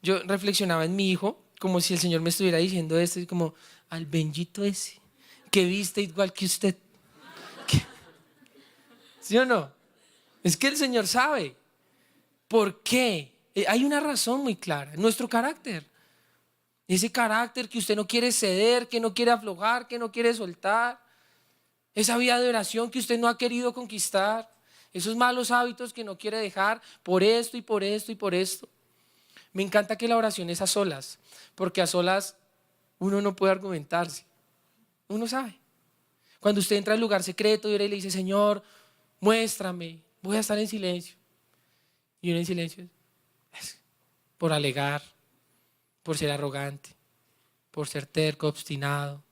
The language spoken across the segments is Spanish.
Yo reflexionaba en mi hijo como si el Señor me estuviera diciendo esto, y como al Benjito ese, que viste igual que usted. ¿Qué? ¿Sí o no? Es que el Señor sabe. ¿Por qué? Hay una razón muy clara, nuestro carácter. Ese carácter que usted no quiere ceder, que no quiere aflojar, que no quiere soltar. Esa vida de oración que usted no ha querido conquistar. Esos malos hábitos que no quiere dejar por esto y por esto y por esto. Me encanta que la oración es a solas, porque a solas uno no puede argumentarse. Uno sabe. Cuando usted entra al lugar secreto y ora y le dice, Señor, muéstrame, voy a estar en silencio. Y uno en silencio, por alegar, por ser arrogante, por ser terco, obstinado,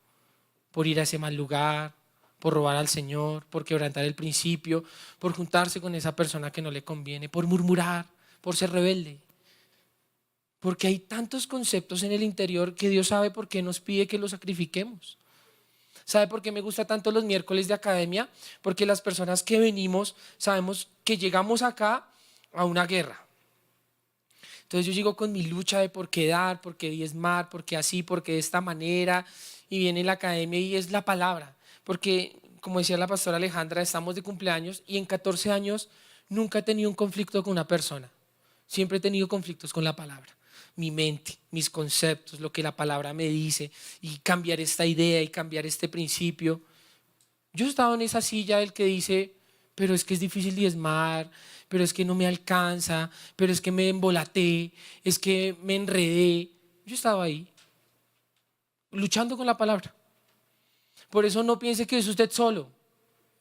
por ir a ese mal lugar, por robar al Señor, por quebrantar el principio, por juntarse con esa persona que no le conviene, por murmurar, por ser rebelde. Porque hay tantos conceptos en el interior que Dios sabe por qué nos pide que los sacrifiquemos. ¿Sabe por qué me gusta tanto los miércoles de academia? Porque las personas que venimos sabemos que llegamos acá a una guerra. Entonces yo llego con mi lucha de por qué dar, por qué diezmar, por qué así, por qué de esta manera. Y viene la academia y es la palabra. Porque, como decía la pastora Alejandra, estamos de cumpleaños y en 14 años nunca he tenido un conflicto con una persona. Siempre he tenido conflictos con la palabra. Mi mente, mis conceptos, lo que la palabra me dice y cambiar esta idea y cambiar este principio. Yo he estado en esa silla del que dice, pero es que es difícil diezmar, pero es que no me alcanza, pero es que me embolaté, es que me enredé. Yo estaba ahí, luchando con la palabra. Por eso no piense que es usted solo.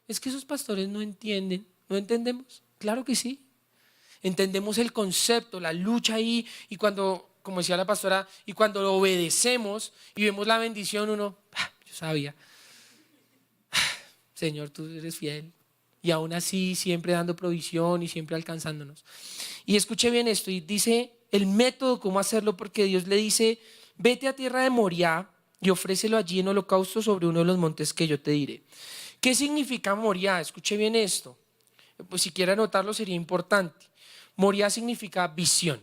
Es que esos pastores no entienden, ¿no entendemos? Claro que sí. Entendemos el concepto, la lucha ahí y cuando, como decía la pastora, y cuando lo obedecemos y vemos la bendición, uno, yo sabía, Señor, tú eres fiel. Y aún así siempre dando provisión y siempre alcanzándonos. Y escuche bien esto, y dice el método cómo hacerlo, porque Dios le dice, vete a tierra de Moriah y ofrécelo allí en holocausto sobre uno de los montes que yo te diré. ¿Qué significa Moriah? Escuche bien esto. Pues si quiere anotarlo sería importante. Moriah significa visión.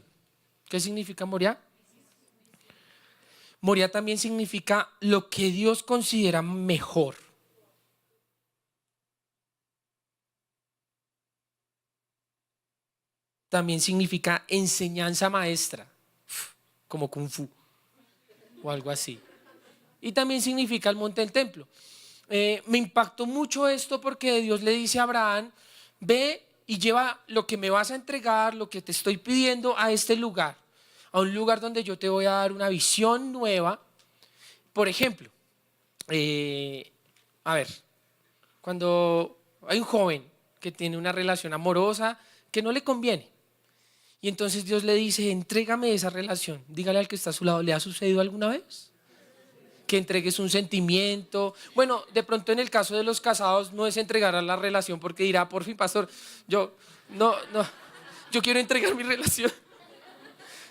¿Qué significa Moriah? Moriah también significa lo que Dios considera mejor. También significa enseñanza maestra, como Kung Fu o algo así. Y también significa el monte del templo. Me impactó mucho esto porque Dios le dice a Abraham, ve y lleva lo que me vas a entregar, lo que te estoy pidiendo a este lugar, a un lugar donde yo te voy a dar una visión nueva. Por ejemplo, eh, a ver, cuando hay un joven que tiene una relación amorosa que no le conviene, y entonces Dios le dice, entrégame esa relación. Dígale al que está a su lado, ¿le ha sucedido alguna vez? Que entregues un sentimiento. Bueno, de pronto en el caso de los casados no es entregar a la relación porque dirá, por fin, pastor, yo quiero entregar mi relación.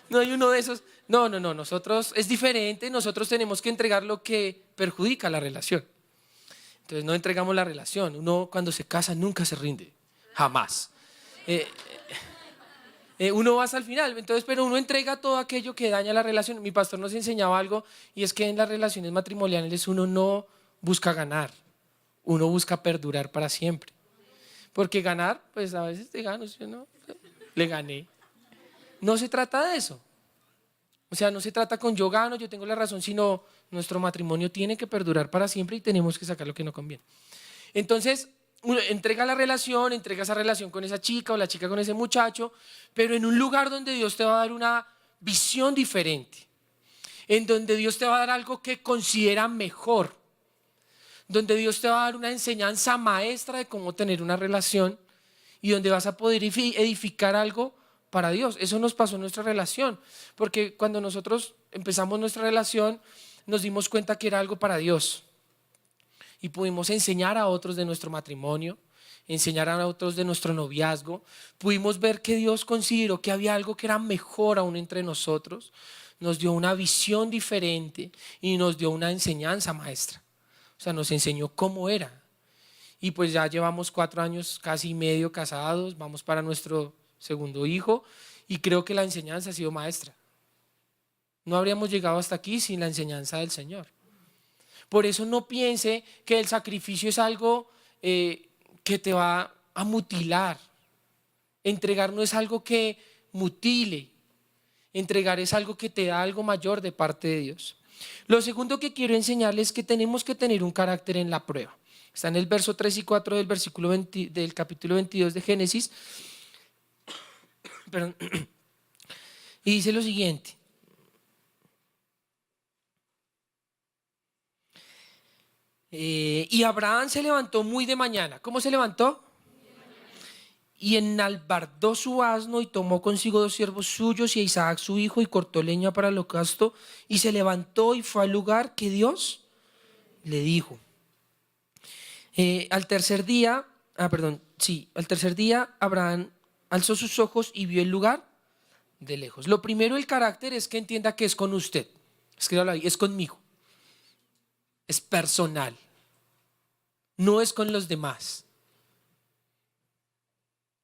No hay uno de esos. No, no, no, nosotros es diferente, nosotros tenemos que entregar lo que perjudica la relación. Entonces no entregamos la relación. Uno cuando se casa nunca se rinde, jamás. Eh, uno va hasta el final, entonces, pero uno entrega todo aquello que daña la relación. Mi pastor nos enseñaba algo y es que en las relaciones matrimoniales uno no busca ganar, uno busca perdurar para siempre. Porque ganar, pues a veces te gano, ¿sí o no? Le gané. No se trata de eso. O sea, no se trata con yo gano, yo tengo la razón, sino nuestro matrimonio tiene que perdurar para siempre y tenemos que sacar lo que no conviene. Entonces, uno entrega la relación, entrega esa relación con esa chica o la chica con ese muchacho, pero en un lugar donde Dios te va a dar una visión diferente, en donde Dios te va a dar algo que considera mejor, donde Dios te va a dar una enseñanza maestra de cómo tener una relación y donde vas a poder edificar algo para Dios. Eso nos pasó en nuestra relación, porque cuando nosotros empezamos nuestra relación nos dimos cuenta que era algo para Dios. Y pudimos enseñar a otros de nuestro matrimonio, enseñar a otros de nuestro noviazgo. Pudimos ver que Dios consideró que había algo que era mejor aún entre nosotros. Nos dio una visión diferente y nos dio una enseñanza maestra. O sea, nos enseñó cómo era. Y pues ya llevamos 4 años, casi medio casados, vamos para nuestro segundo hijo y creo que la enseñanza ha sido maestra. No habríamos llegado hasta aquí sin la enseñanza del Señor. Por eso no piense que el sacrificio es algo que te va a mutilar. Entregar no es algo que mutile. Entregar es algo que te da algo mayor de parte de Dios. Lo segundo que quiero enseñarles es que tenemos que tener un carácter en la prueba. Está en el verso 3 y 4 del versículo 20, del capítulo 22 de Génesis. Perdón. Y dice lo siguiente. Y Abraham se levantó muy de mañana. ¿Cómo se levantó? Y enalbardó su asno y tomó consigo 2 siervos suyos y a Isaac su hijo y cortó leña para el holocausto y se levantó y fue al lugar que Dios le dijo. Al tercer día Abraham alzó sus ojos y vio el lugar de lejos. Lo primero, el carácter es que entienda que es con usted. Escríbalo ahí, es conmigo. Es personal. No es con los demás.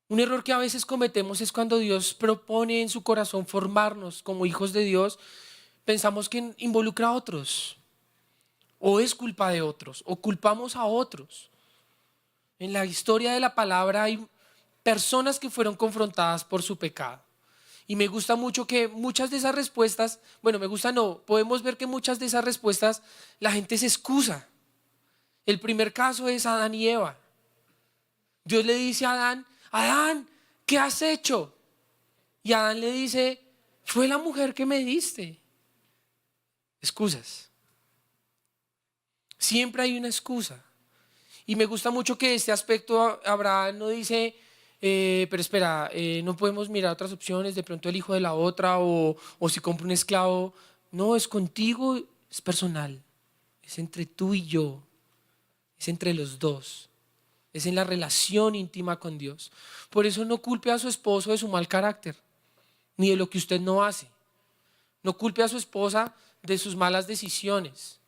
Un error que a veces cometemos es cuando Dios propone en su corazón formarnos como hijos de Dios, pensamos que involucra a otros, o es culpa de otros, o culpamos a otros. En la historia de la palabra hay personas que fueron confrontadas por su pecado. Y me gusta mucho que muchas de esas respuestas, podemos ver que muchas de esas respuestas la gente se excusa. El primer caso es Adán y Eva. Dios le dice a Adán, Adán, ¿qué has hecho? Y Adán le dice, fue la mujer que me diste. Excusas. Siempre hay una excusa. Y me gusta mucho que este aspecto Abraham no dice, pero espera, no podemos mirar otras opciones, de pronto el hijo de la otra o si compro un esclavo. No, es contigo, es personal. Es entre tú y yo. Es entre los dos. Es en la relación íntima con Dios. Por eso no culpe a su esposo de su mal carácter, ni de lo que usted no hace. No culpe a su esposa de sus malas decisiones.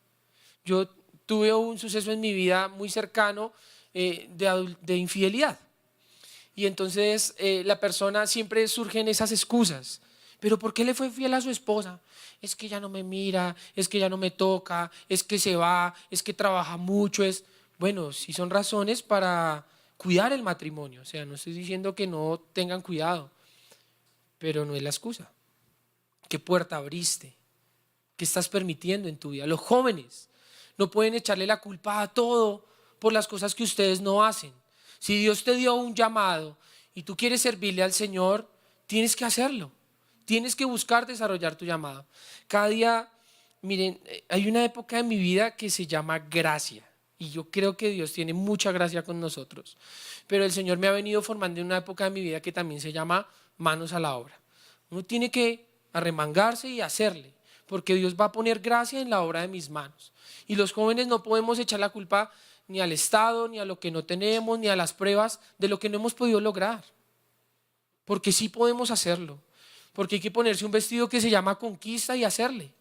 Yo tuve un suceso en mi vida muy cercano de infidelidad. Y entonces la persona siempre surgen esas excusas. ¿Pero por qué le fue fiel a su esposa? Es que ella no me mira, es que ella no me toca, es que se va, es que trabaja mucho. Bueno, sí son razones para cuidar el matrimonio. O sea, no estoy diciendo que no tengan cuidado, pero no es la excusa. ¿Qué puerta abriste? ¿Qué estás permitiendo en tu vida? Los jóvenes no pueden echarle la culpa a todo por las cosas que ustedes no hacen. Si Dios te dio un llamado y tú quieres servirle al Señor, tienes que hacerlo. Tienes que buscar desarrollar tu llamado. Cada día, miren, hay una época en mi vida que se llama gracia. Y yo creo que Dios tiene mucha gracia con nosotros. Pero el Señor me ha venido formando en una época de mi vida que también se llama manos a la obra. Uno tiene que arremangarse y hacerle, porque Dios va a poner gracia en la obra de mis manos. Y los jóvenes no podemos echar la culpa ni al Estado, ni a lo que no tenemos, ni a las pruebas de lo que no hemos podido lograr. Porque sí podemos hacerlo. Porque hay que ponerse un vestido que se llama conquista y hacerle.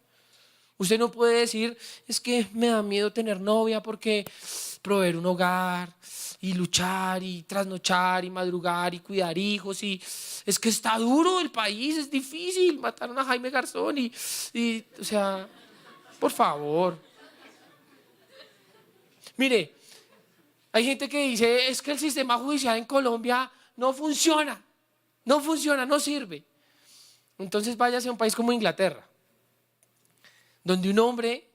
Usted no puede decir, es que me da miedo tener novia porque proveer un hogar y luchar y trasnochar y madrugar y cuidar hijos y es que está duro el país, es difícil, mataron a Jaime Garzón o sea, por favor. Mire, hay gente que dice, es que el sistema judicial en Colombia no funciona, no sirve. Entonces váyase a un país como Inglaterra, donde un hombre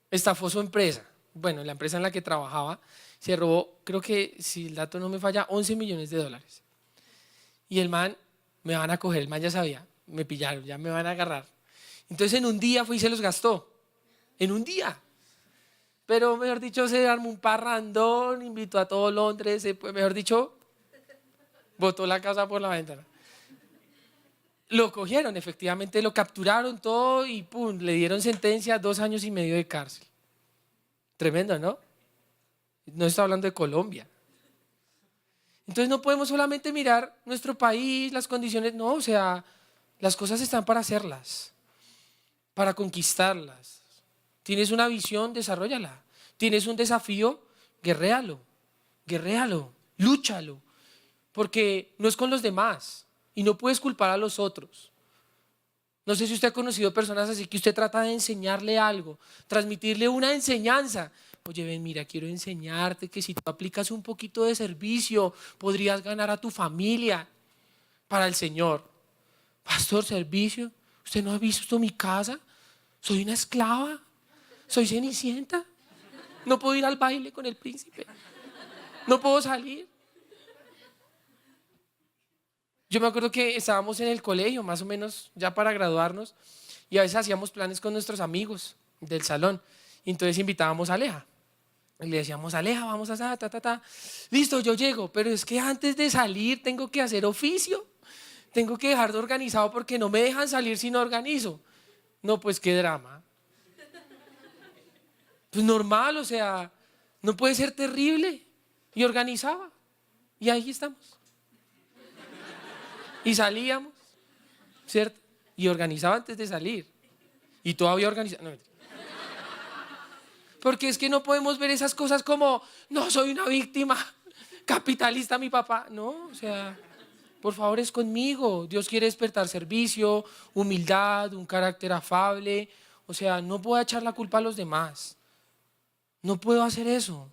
estafó su empresa. Bueno, la empresa en la que trabajaba se robó, creo que si el dato no me falla, 11 millones de dólares. Y el man, me van a coger, el man ya sabía, me pillaron, ya me van a agarrar. Entonces en un día fue y se los gastó. En un día. Pero mejor dicho, se armó un parrandón, invitó a todo Londres, mejor dicho, botó la casa por la ventana. Lo cogieron, efectivamente lo capturaron todo y pum, le dieron sentencia, 2 años y medio de cárcel. Tremendo, ¿no? No está hablando de Colombia. Entonces no podemos solamente mirar nuestro país, las condiciones, no, o sea, las cosas están para hacerlas, para conquistarlas. Tienes una visión, desarróllala. Tienes un desafío, guerréalo, lúchalo, porque no es con los demás y no puedes culpar a los otros. No sé si usted ha conocido personas así que usted trata de enseñarle algo, transmitirle una enseñanza. Oye, ven, mira, quiero enseñarte que si tú aplicas un poquito de servicio, podrías ganar a tu familia para el Señor. Pastor, servicio. ¿Usted no ha visto mi casa? Soy una esclava. Soy Cenicienta. No puedo ir al baile con el príncipe. No puedo salir. Yo me acuerdo que estábamos en el colegio, más o menos ya para graduarnos, y a veces hacíamos planes con nuestros amigos del salón. Y entonces invitábamos a Aleja. Y le decíamos, Aleja, vamos a ta. Listo, yo llego, pero es que antes de salir tengo que hacer oficio. Tengo que dejar de organizado porque no me dejan salir si no organizo. No, pues qué drama. Pues normal, o sea, no puede ser terrible. Y organizaba. Y ahí estamos. Y salíamos, ¿cierto? Y organizaba antes de salir. Y todavía organizaba. No, porque es que no podemos ver esas cosas como, no, soy una víctima capitalista mi papá. No, o sea, por favor es conmigo. Dios quiere despertar servicio, humildad, un carácter afable. O sea, no puedo echar la culpa a los demás. No puedo hacer eso.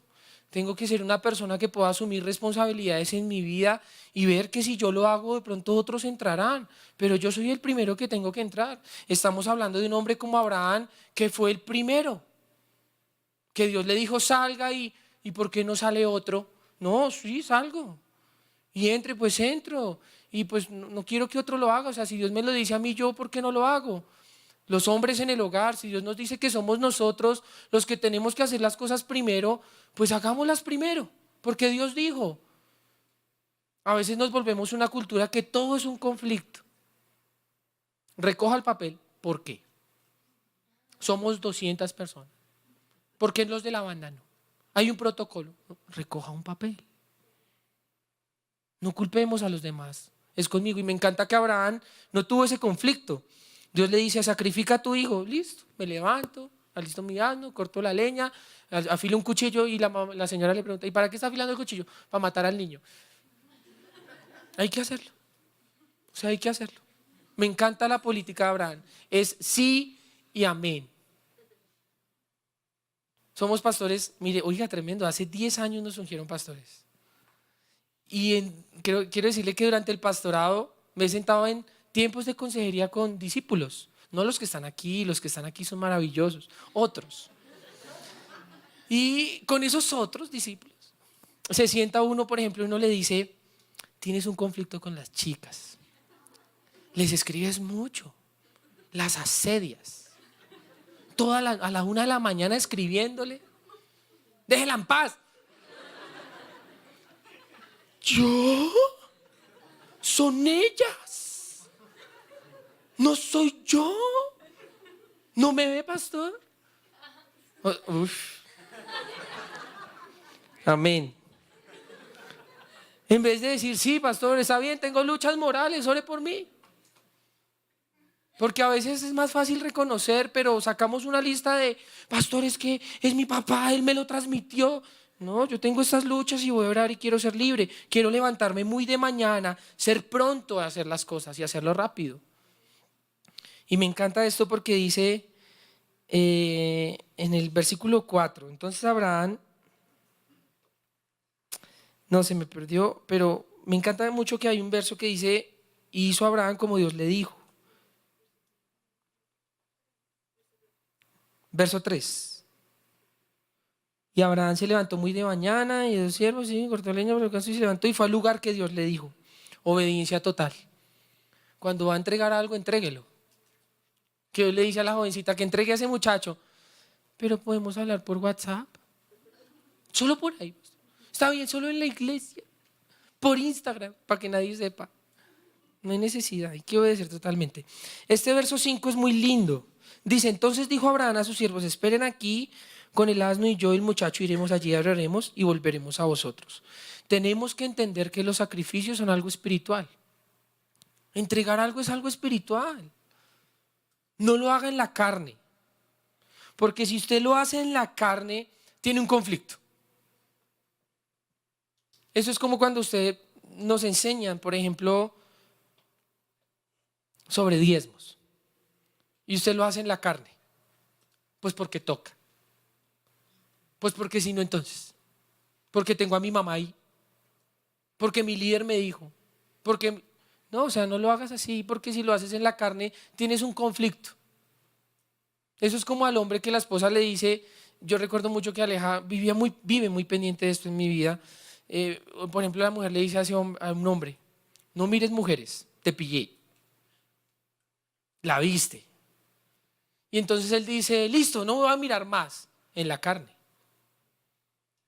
Tengo que ser una persona que pueda asumir responsabilidades en mi vida y ver que si yo lo hago, de pronto otros entrarán. Pero yo soy el primero que tengo que entrar. Estamos hablando de un hombre como Abraham, que fue el primero. Que Dios le dijo, salga y ¿por qué no sale otro? No, sí, salgo. Y entre, pues entro. Y pues no quiero que otro lo haga. O sea, si Dios me lo dice a mí, yo, ¿por qué no lo hago? Los hombres en el hogar, si Dios nos dice que somos nosotros los que tenemos que hacer las cosas primero, pues hagámoslas primero, porque Dios dijo. A veces nos volvemos una cultura que todo es un conflicto. Recoja el papel, ¿por qué? Somos 200 personas. ¿Por qué los de la banda no? Hay un protocolo, ¿no? Recoja un papel. No culpemos a los demás, es conmigo. Y me encanta que Abraham no tuvo ese conflicto. Dios le dice, sacrifica a tu hijo. Listo, me levanto, alisto mi asno, corto la leña, afilo un cuchillo y la señora le pregunta, ¿y para qué está afilando el cuchillo? Para matar al niño. Hay que hacerlo. O sea, hay que hacerlo. Me encanta la política de Abraham. Es sí y amén. Somos pastores, mire, oiga, tremendo, hace 10 años nos ungieron pastores. Y quiero decirle que durante el pastorado me he sentado en tiempos de consejería con discípulos, no los que están aquí son maravillosos, otros. Y con esos otros discípulos se sienta uno, por ejemplo, y uno le dice, tienes un conflicto con las chicas, les escribes mucho, las asedias, a la 1 de la mañana escribiéndole, déjela en paz. ¿Yo? Son ellas. No soy yo. ¿No me ve, pastor? Uf. Amén. En vez de decir, sí, pastor, está bien, tengo luchas morales, ore por mí. Porque a veces es más fácil reconocer, pero sacamos una lista de, pastor, es que es mi papá, él me lo transmitió. No, yo tengo estas luchas y voy a orar y quiero ser libre. Quiero levantarme muy de mañana, ser pronto a hacer las cosas y hacerlo rápido. Y me encanta esto porque dice en el versículo 4, entonces Abraham, no se me perdió, pero me encanta mucho que hay un verso que dice, y hizo Abraham como Dios le dijo. Verso 3. Y Abraham se levantó muy de mañana y los siervos, sí, cortó leña por el caso y se levantó y fue al lugar que Dios le dijo. Obediencia total. Cuando va a entregar algo, entréguelo. Que Dios le dice a la jovencita que entregue a ese muchacho, pero podemos hablar por WhatsApp. Solo por ahí. Está bien, solo en la iglesia. Por Instagram, para que nadie sepa. No hay necesidad, hay que obedecer totalmente. Este verso 5 es muy lindo. Dice, entonces dijo Abraham a sus siervos, esperen aquí con el asno y yo y el muchacho iremos allí, oraremos y volveremos a vosotros. Tenemos que entender que los sacrificios son algo espiritual. Entregar algo es algo espiritual. No lo haga en la carne. Porque si usted lo hace en la carne, tiene un conflicto. Eso es como cuando usted nos enseñan, por ejemplo, sobre diezmos. y usted lo hace en la carne? Pues porque toca. Pues porque si no, entonces. Porque tengo a mi mamá ahí. Porque mi líder me dijo. Porque no, o sea, no lo hagas así, porque si lo haces en la carne tienes un conflicto. Eso es como al hombre que la esposa le dice. Yo recuerdo mucho que Aleja vive muy pendiente de esto en mi vida. Por ejemplo, la mujer le dice a un hombre: no mires mujeres, te pillé, la viste. Y entonces él dice: listo, no voy a mirar más en la carne,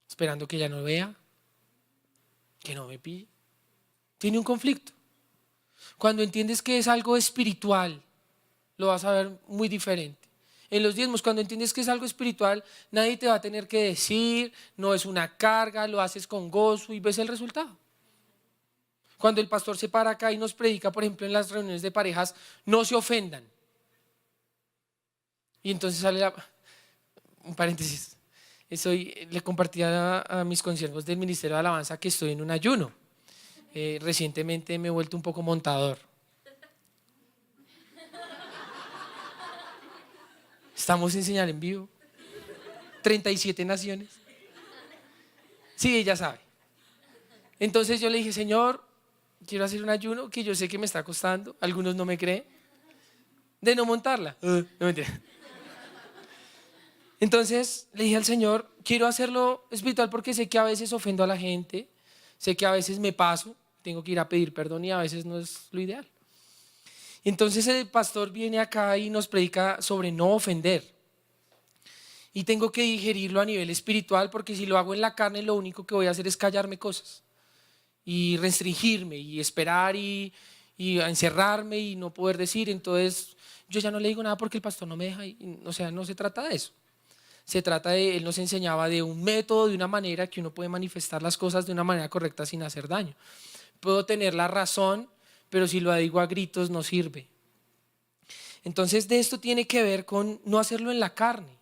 esperando que ella no vea, que no me pille. Tiene un conflicto. Cuando entiendes que es algo espiritual, lo vas a ver muy diferente. En los diezmos, cuando entiendes que es algo espiritual, nadie te va a tener que decir, no es una carga, lo haces con gozo y ves el resultado. Cuando el pastor se para acá y nos predica, por ejemplo, en las reuniones de parejas, no se ofendan. Y entonces sale un paréntesis. Le compartí a mis consiervos del Ministerio de Alabanza que estoy en un ayuno. Recientemente me he vuelto un poco montador. Estamos en señal en vivo. 37 naciones. Sí, ella sabe. Entonces yo le dije: Señor, quiero hacer un ayuno que yo sé que me está costando. Algunos no me creen. De no montarla. No, mentira. Entonces le dije al Señor: quiero hacerlo espiritual porque sé que a veces ofendo a la gente. Sé que a veces me paso. Tengo que ir a pedir perdón y a veces no es lo ideal. Entonces el pastor viene acá y nos predica sobre no ofender. Y tengo que digerirlo a nivel espiritual, porque si lo hago en la carne, lo único que voy a hacer es callarme cosas y restringirme y esperar y encerrarme y no poder decir. Entonces yo ya no le digo nada porque el pastor no me deja. O sea, no se trata de eso. Se trata de, él nos enseñaba de un método, de una manera que uno puede manifestar las cosas de una manera correcta sin hacer daño. Puedo tener la razón, pero si lo digo a gritos no sirve. Entonces de esto tiene que ver con no hacerlo en la carne.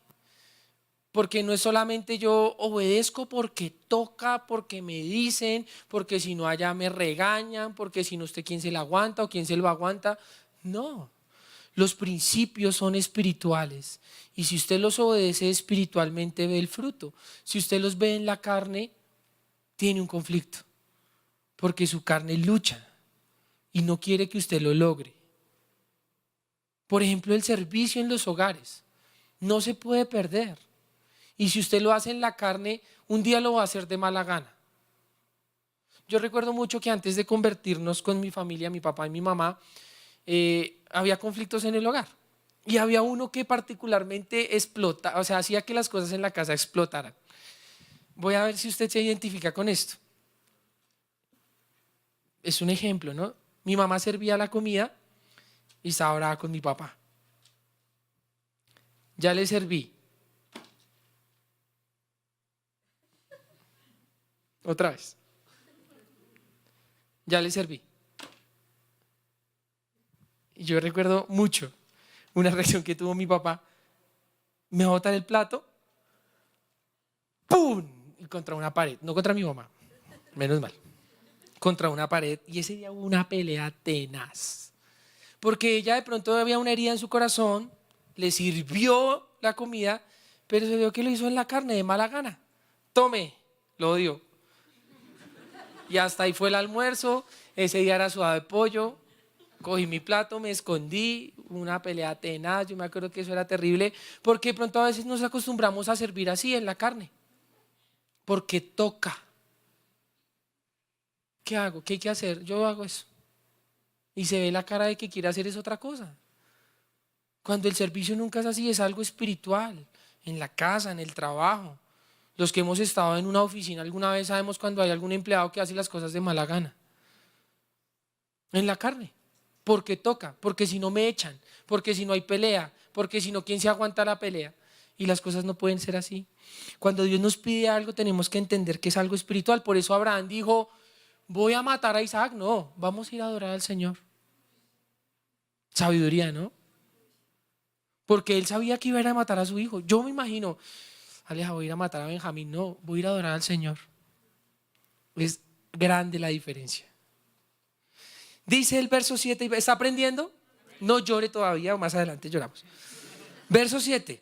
Porque no es solamente yo obedezco porque toca, porque me dicen, porque si no allá me regañan, porque si no usted quién se la aguanta o quién se lo aguanta. No, los principios son espirituales y si usted los obedece espiritualmente ve el fruto. Si usted los ve en la carne, tiene un conflicto, porque su carne lucha y no quiere que usted lo logre. Por ejemplo, el servicio en los hogares no se puede perder. Y si usted lo hace en la carne, un día lo va a hacer de mala gana. Yo recuerdo mucho que antes de convertirnos con mi familia, mi papá y mi mamá, había conflictos en el hogar. Y había uno que particularmente explota, o sea, hacía que las cosas en la casa explotaran. Voy a ver si usted se identifica con esto. Es un ejemplo, ¿no? Mi mamá servía la comida y estaba brava con mi papá. Ya le serví. Otra vez. Ya le serví. Y yo recuerdo mucho una reacción que tuvo mi papá. Me va a botar el plato. ¡Pum! Y contra una pared. No contra mi mamá. Menos mal. Contra una pared. Y ese día hubo una pelea tenaz. Porque ella de pronto había una herida en su corazón. Le sirvió la comida. Pero se vio que lo hizo en la carne de mala gana. Tome. Lo dio. Y hasta ahí fue el almuerzo. Ese día era sudado de pollo. Cogí mi plato, me escondí, una pelea tenaz. Yo me acuerdo que eso era terrible, porque de pronto a veces nos acostumbramos a servir así en la carne, porque toca. ¿Qué hago? ¿Qué hay que hacer? Yo hago eso. Y se ve la cara de que quiere hacer es otra cosa. Cuando el servicio nunca es así, es algo espiritual, en la casa, en el trabajo. Los que hemos estado en una oficina alguna vez sabemos cuando hay algún empleado que hace las cosas de mala gana. En la carne. Porque toca, porque si no me echan, porque si no hay pelea, porque si no, ¿quién se aguanta la pelea? Y las cosas no pueden ser así. Cuando Dios nos pide algo, tenemos que entender que es algo espiritual. Por eso Abraham dijo: voy a matar a Isaac. No, vamos a ir a adorar al Señor. Sabiduría, ¿no? Porque él sabía que iba a ir a matar a su hijo. Yo me imagino: Aleja, voy a ir a matar a Benjamín. No, voy a ir a adorar al Señor. Es grande la diferencia. Dice el verso 7, ¿está aprendiendo? No llore todavía, más adelante lloramos. Verso 7.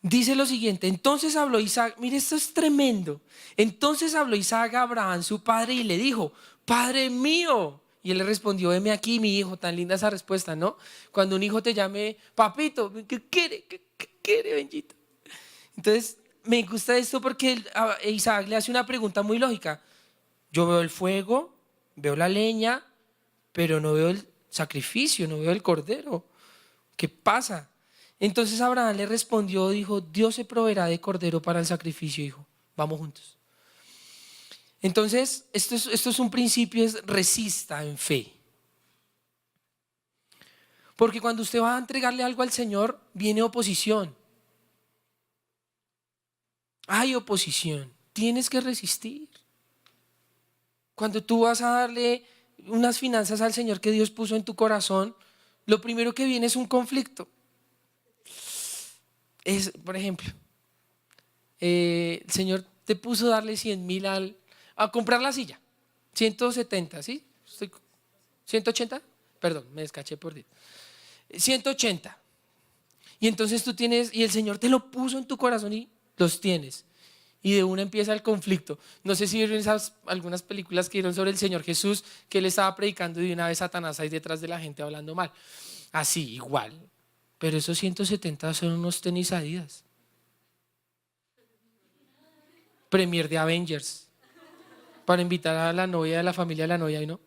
Dice lo siguiente, entonces habló Isaac, mire, esto es tremendo. Entonces habló Isaac a Abraham, su padre, y le dijo, Padre mío. Y él le respondió, heme aquí, mi hijo. Tan linda esa respuesta, ¿no? Cuando un hijo te llame, papito, ¿qué quiere? ¿Qué quiere, Benjito? Entonces, me gusta esto porque Isaac le hace una pregunta muy lógica. Yo veo el fuego, veo la leña, pero no veo el sacrificio, no veo el cordero. ¿Qué pasa? Entonces Abraham le respondió, dijo, Dios se proveerá de cordero para el sacrificio, hijo. Vamos juntos. Entonces, esto es un principio, es resista en fe. Porque cuando usted va a entregarle algo al Señor, viene oposición. Hay oposición. Tienes que resistir. Cuando tú vas a darle unas finanzas al Señor que Dios puso en tu corazón, lo primero que viene es un conflicto. Por ejemplo, el Señor te puso darle 100,000 a comprar la silla. 170, ¿sí? 180, perdón, me descaché por 10. 180. Y entonces tú tienes, y el Señor te lo puso en tu corazón y los tienes. Y de una empieza el conflicto. No sé si vieron algunas películas que vieron sobre el Señor Jesús, que él estaba predicando y de una vez Satanás ahí detrás de la gente hablando mal. Así, igual. Pero esos 170 son unos tenis Adidas. Premier de Avengers. Para invitar a la novia, de la familia de la novia, y no.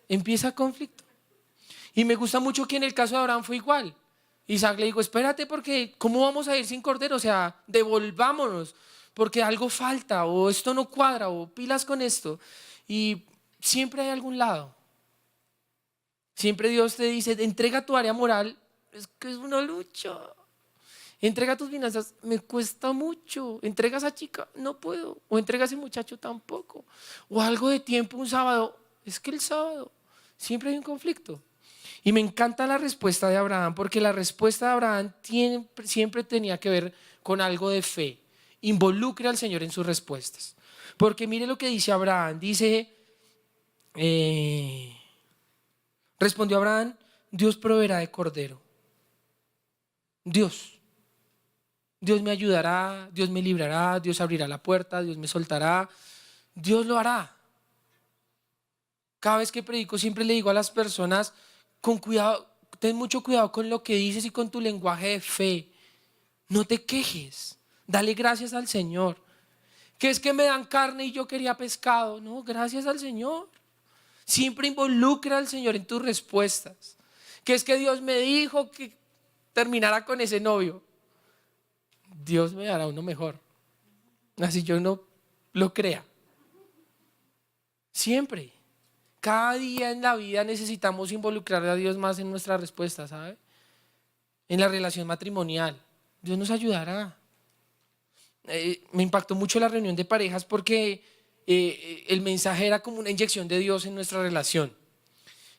Empieza el conflicto. Y me gusta mucho que en el caso de Abraham fue igual. Isaac le dijo, espérate porque ¿cómo vamos a ir sin cordero? O sea, devolvámonos porque algo falta o esto no cuadra o pilas con esto. Y siempre hay algún lado. Siempre Dios te dice, entrega tu área moral. Es que es una lucha. Entrega tus finanzas, me cuesta mucho. Entrega a esa chica, no puedo. O entrega a ese muchacho, tampoco. O algo de tiempo, un sábado. Es que el sábado siempre hay un conflicto. Y me encanta la respuesta de Abraham, porque la respuesta de Abraham siempre tenía que ver con algo de fe. Involucre al Señor en sus respuestas. Porque mire lo que dice Abraham. Dice, respondió Abraham, Dios proveerá de cordero. Dios me ayudará, Dios me librará, Dios abrirá la puerta, Dios me soltará. Dios lo hará. Cada vez que predico siempre le digo a las personas, con cuidado, ten mucho cuidado con lo que dices y con tu lenguaje de fe. No te quejes, dale gracias al Señor. Que es que me dan carne y yo quería pescado. No, gracias al Señor. Siempre involucra al Señor en tus respuestas. Que es que Dios me dijo que terminara con ese novio. Dios me dará uno mejor. Así yo no lo crea. Siempre. Cada día en la vida necesitamos involucrar a Dios más en nuestra respuesta, ¿sabe? En la relación matrimonial. Dios nos ayudará. Me impactó mucho la reunión de parejas porque el mensaje era como una inyección de Dios en nuestra relación.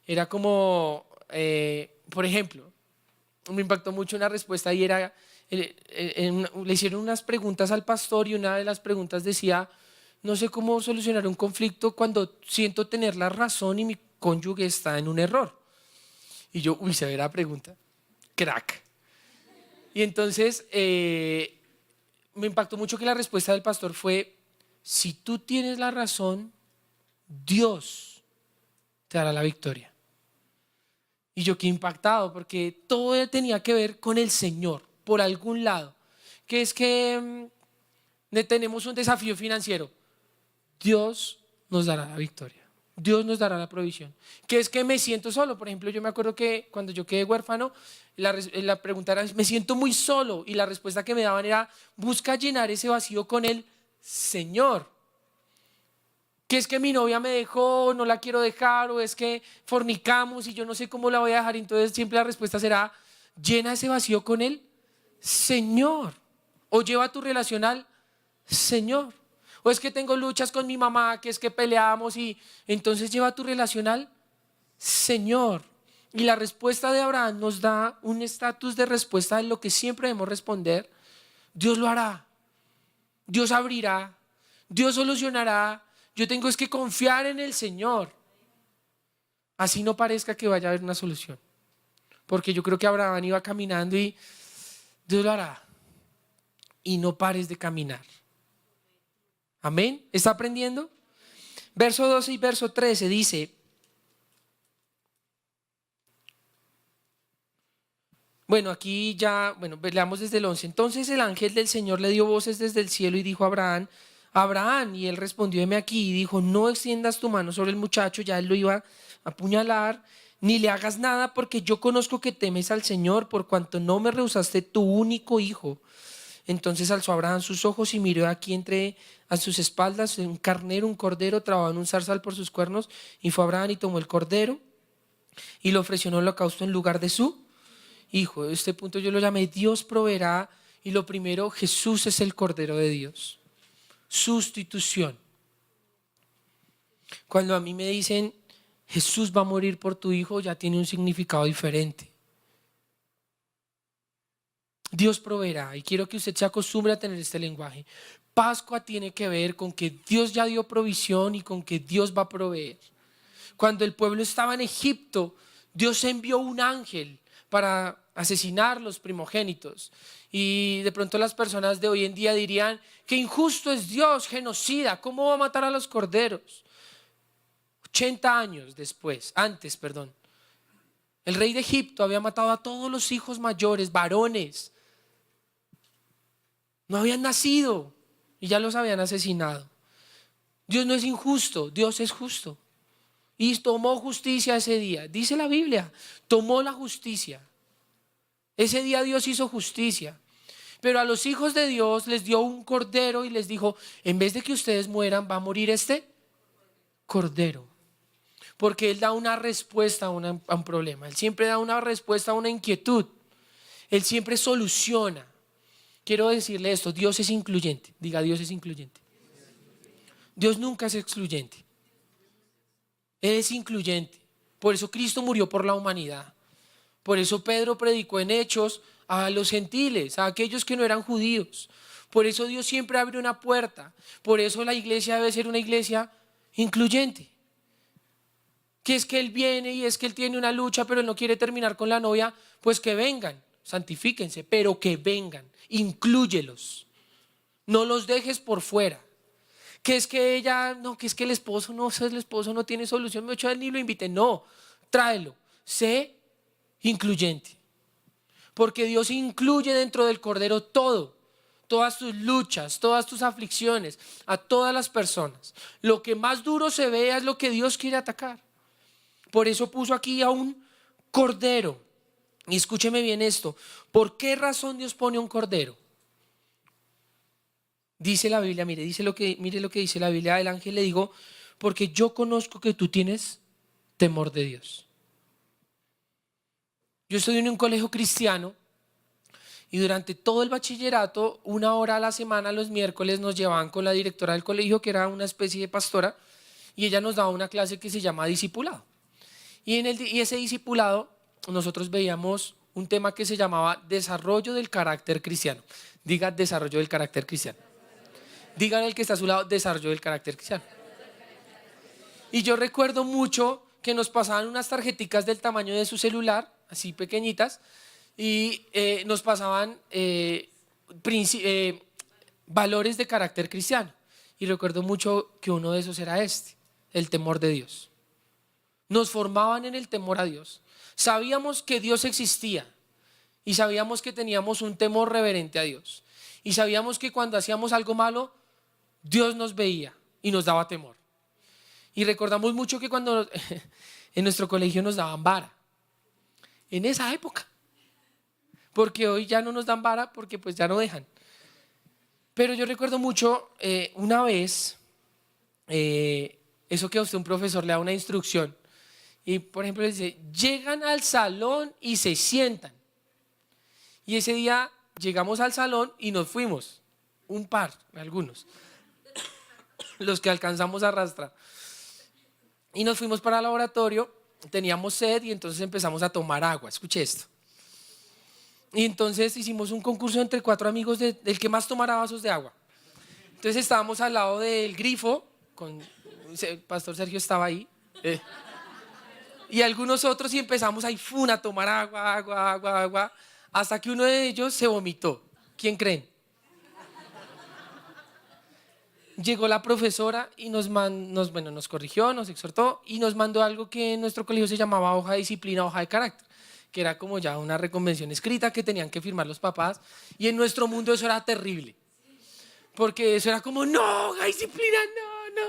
Era como, por ejemplo, me impactó mucho una respuesta y era, le hicieron unas preguntas al pastor y una de las preguntas decía, no sé cómo solucionar un conflicto cuando siento tener la razón y mi cónyuge está en un error. Y yo, severa pregunta, crack. Y entonces me impactó mucho que la respuesta del pastor fue, si tú tienes la razón, Dios te dará la victoria. Y yo quedé impactado porque todo tenía que ver con el Señor, por algún lado. Que es que tenemos un desafío financiero. Dios nos dará la victoria. Dios nos dará la provisión. Que es que me siento solo. Por ejemplo, yo me acuerdo que cuando yo quedé huérfano, la pregunta era, me siento muy solo. Y la respuesta que me daban era, busca llenar ese vacío con el Señor. Que es que mi novia me dejó, no la quiero dejar, o es que fornicamos y yo no sé cómo la voy a dejar. Entonces siempre la respuesta será, llena ese vacío con el Señor. O lleva tu relación al Señor. O es que tengo luchas con mi mamá, que es que peleamos y entonces lleva tu relación al Señor. Y la respuesta de Abraham nos da un estatus de respuesta en lo que siempre debemos responder. Dios lo hará. Dios abrirá. Dios solucionará. Yo tengo es que confiar en el Señor. Así no parezca que vaya a haber una solución. Porque yo creo que Abraham iba caminando y Dios lo hará. Y no pares de caminar. Amén. ¿Está aprendiendo? Verso 12 y verso 13 dice: bueno, aquí ya, bueno, leamos desde el 11. Entonces el ángel del Señor le dio voces desde el cielo y dijo a Abraham: Abraham, y él respondió: heme aquí. Y dijo: no extiendas tu mano sobre el muchacho, ya él lo iba a apuñalar, ni le hagas nada, porque yo conozco que temes al Señor, por cuanto no me rehusaste tu único hijo. Entonces alzó Abraham sus ojos y miró aquí entre a sus espaldas un carnero, un cordero trabado en un zarzal por sus cuernos, y fue Abraham y tomó el cordero y lo ofreció en holocausto en lugar de su hijo. Este punto yo lo llamé Dios proveerá, y lo primero, Jesús es el Cordero de Dios. Sustitución. Cuando a mí me dicen Jesús va a morir por tu hijo, ya tiene un significado diferente. Dios proveerá, y quiero que usted se acostumbre a tener este lenguaje. Pascua tiene que ver con que Dios ya dio provisión y con que Dios va a proveer. Cuando el pueblo estaba en Egipto, Dios envió un ángel para asesinar los primogénitos. Y de pronto las personas de hoy en día dirían: qué injusto es Dios, genocida, ¿cómo va a matar a los corderos? 80 años después, antes, perdón, el rey de Egipto había matado a todos los hijos mayores, varones. No habían nacido y ya los habían asesinado. Dios no es injusto, Dios es justo. Y tomó justicia ese día. Dice la Biblia, tomó la justicia. Ese día Dios hizo justicia. Pero a los hijos de Dios les dio un cordero y les dijo: en vez de que ustedes mueran, va a morir este cordero. Porque Él da una respuesta a un problema. Él siempre da una respuesta a una inquietud. Él siempre soluciona. Quiero decirle esto: Dios es incluyente. Diga: Dios es incluyente. Dios nunca es excluyente. Él es incluyente. Por eso Cristo murió por la humanidad. Por eso Pedro predicó en Hechos a los gentiles, a aquellos que no eran judíos. Por eso Dios siempre abre una puerta. Por eso la iglesia debe ser una iglesia incluyente. Que es que Él viene y es que Él tiene una lucha, pero Él no quiere terminar con la novia. Pues que vengan, santifíquense, pero que vengan, inclúyelos. No los dejes por fuera. Que es que ella, no, que es que el esposo no tiene solución, me echo a él ni lo invite. No, tráelo, sé incluyente. Porque Dios incluye dentro del Cordero todo, todas tus luchas, todas tus aflicciones, a todas las personas. Lo que más duro se vea es lo que Dios quiere atacar. Por eso puso aquí a un cordero. Y escúcheme bien esto: ¿por qué razón Dios pone un cordero? Dice la Biblia, mire lo que dice la Biblia. El ángel le dijo: porque yo conozco que tú tienes temor de Dios. Yo estudié en un colegio cristiano y durante todo el bachillerato, 1 hora a la semana, los miércoles, nos llevaban con la directora del colegio, que era una especie de pastora, y ella nos daba una clase que se llama discipulado. Y ese discipulado nosotros veíamos un tema que se llamaba desarrollo del carácter cristiano. Diga: desarrollo del carácter cristiano. Dígale al que está a su lado: desarrollo del carácter cristiano. Y yo recuerdo mucho que nos pasaban unas tarjeticas del tamaño de su celular, así pequeñitas, y nos pasaban valores de carácter cristiano. Y recuerdo mucho que uno de esos era el temor de Dios. Nos formaban en el temor a Dios. Sabíamos que Dios existía y sabíamos que teníamos un temor reverente a Dios. Y sabíamos que cuando hacíamos algo malo, Dios nos veía y nos daba temor. Y recordamos mucho que cuando en nuestro colegio nos daban vara, en esa época, porque hoy ya no nos dan vara porque pues ya no dejan. Pero yo recuerdo mucho una vez, eso que a usted un profesor le da una instrucción y por ejemplo le dice: llegan al salón y se sientan. Y ese día llegamos al salón y nos fuimos, algunos, los que alcanzamos a arrastrar. Y nos fuimos para el laboratorio, teníamos sed y entonces empezamos a tomar agua. Escuche esto. Y entonces hicimos un concurso entre 4 amigos del que más tomara vasos de agua. Entonces estábamos al lado del grifo, Pastor Sergio estaba ahí. y algunos otros y empezamos ahí a tomar agua, hasta que uno de ellos se vomitó. ¿Quién creen? Llegó la profesora y nos corrigió, nos exhortó y nos mandó algo que en nuestro colegio se llamaba hoja de disciplina, hoja de carácter, que era como ya una reconvención escrita que tenían que firmar los papás, y en nuestro mundo eso era terrible, porque eso era como, no, hoja de disciplina, no.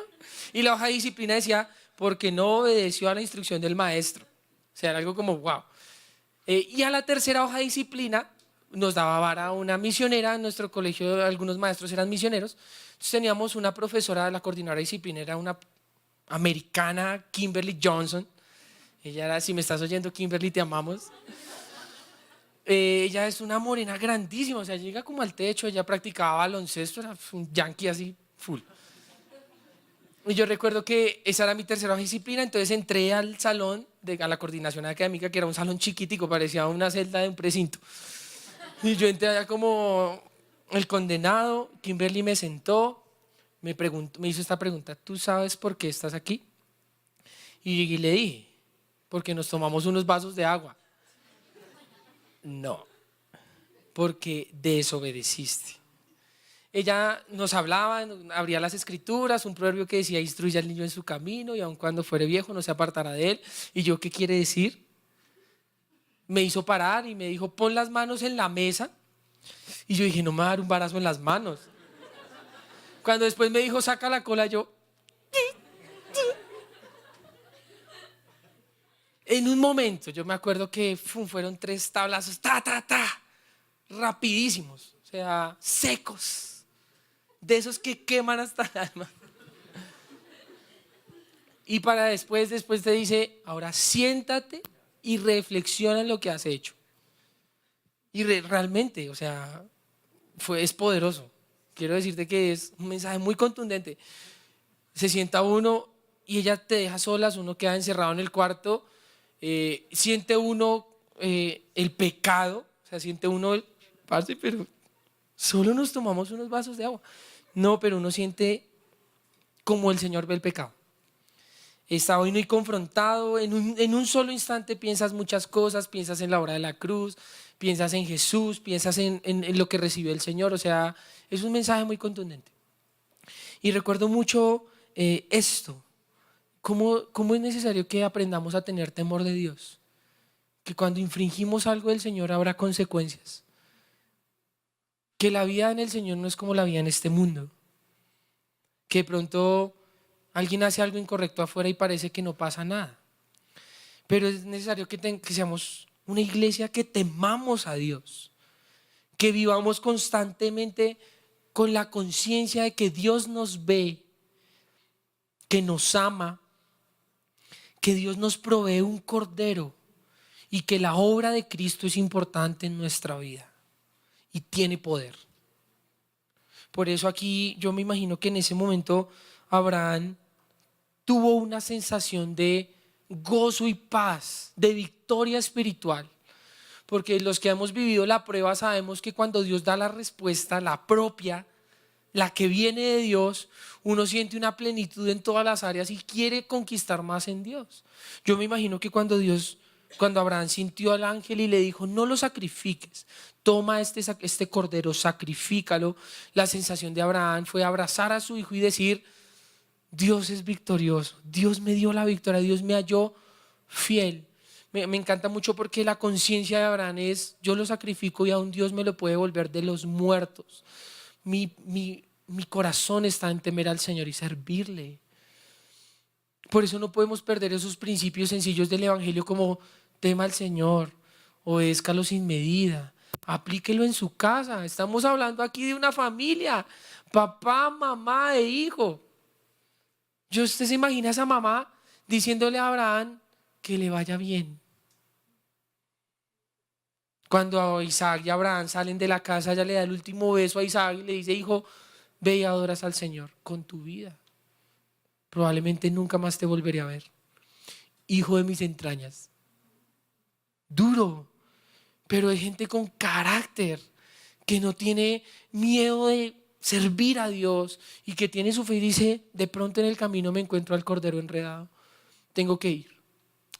Y la hoja de disciplina decía, porque no obedeció a la instrucción del maestro. O sea, era algo como, wow. Y a la tercera hoja de disciplina nos daba vara una misionera. En nuestro colegio algunos maestros eran misioneros. Entonces teníamos una profesora, la coordinadora de disciplina era una americana, Kimberly Johnson. Ella era, si me estás oyendo, Kimberly, te amamos. Ella es una morena grandísima, o sea, llega como al techo. Ella practicaba baloncesto, era un yankee así, full. Y yo recuerdo que esa era mi tercera disciplina, entonces entré al salón, a la coordinación académica, que era un salón chiquitico, parecía una celda de un precinto. Y yo entré allá como el condenado. Kimberly me sentó, me hizo esta pregunta: ¿tú sabes por qué estás aquí? Y le dije: porque nos tomamos unos vasos de agua. No, porque desobedeciste. Ella nos hablaba, abría las escrituras, un proverbio que decía: instruye al niño en su camino y aun cuando fuere viejo no se apartará de él. Y yo, ¿qué quiere decir? Me hizo parar y me dijo: pon las manos en la mesa. Y yo dije: no me va a dar un barazo en las manos. Cuando después me dijo: saca la cola, yo en un momento, yo me acuerdo que fueron 3 tablazos, rapidísimos, o sea, secos, de esos que queman hasta el alma. Y para después te dice: ahora siéntate y reflexiona en lo que has hecho. Y realmente, o sea, es poderoso. Quiero decirte que es un mensaje muy contundente. Se sienta uno y ella te deja solas, uno queda encerrado en el cuarto, siente uno el pecado, o sea, siente uno, parce, pero solo nos tomamos unos vasos de agua. No, pero uno siente como el Señor ve el pecado. Está hoy muy confrontado, en un solo instante piensas muchas cosas, piensas en la obra de la cruz, piensas en Jesús, piensas en lo que recibió el Señor. O sea, es un mensaje muy contundente. Y recuerdo mucho esto, cómo es necesario que aprendamos a tener temor de Dios, que cuando infringimos algo del Señor habrá consecuencias, que la vida en el Señor no es como la vida en este mundo, que de pronto alguien hace algo incorrecto afuera y parece que no pasa nada. Pero es necesario que seamos una iglesia que temamos a Dios, que vivamos constantemente con la conciencia de que Dios nos ve, que nos ama, que Dios nos provee un cordero y que la obra de Cristo es importante en nuestra vida y tiene poder. Por eso aquí yo me imagino que en ese momento Abraham tuvo una sensación de gozo y paz, de victoria espiritual. Porque los que hemos vivido la prueba sabemos que cuando Dios da la respuesta, la propia, la que viene de Dios, uno siente una plenitud en todas las áreas y quiere conquistar más en Dios. Yo me imagino que cuando Abraham sintió al ángel y le dijo: no lo sacrifiques, toma este cordero, sacrifícalo, la sensación de Abraham fue abrazar a su hijo y decir: Dios es victorioso, Dios me dio la victoria, Dios me halló fiel. Me encanta mucho porque la conciencia de Abraham es: yo lo sacrifico y aún Dios me lo puede volver de los muertos. Mi corazón está en temer al Señor y servirle. Por eso no podemos perder esos principios sencillos del Evangelio, como tema al Señor, obézcalo sin medida, aplíquelo en su casa. Estamos hablando aquí de una familia, papá, mamá e hijo. Usted se imagina a esa mamá diciéndole a Abraham que le vaya bien. Cuando Isaac y Abraham salen de la casa, ella le da el último beso a Isaac y le dice: hijo, ve y adoras al Señor con tu vida. Probablemente nunca más te volveré a ver. Hijo de mis entrañas. Duro, pero hay gente con carácter que no tiene miedo de servir a Dios y que tiene su fe y dice: de pronto en el camino me encuentro al cordero enredado, tengo que ir,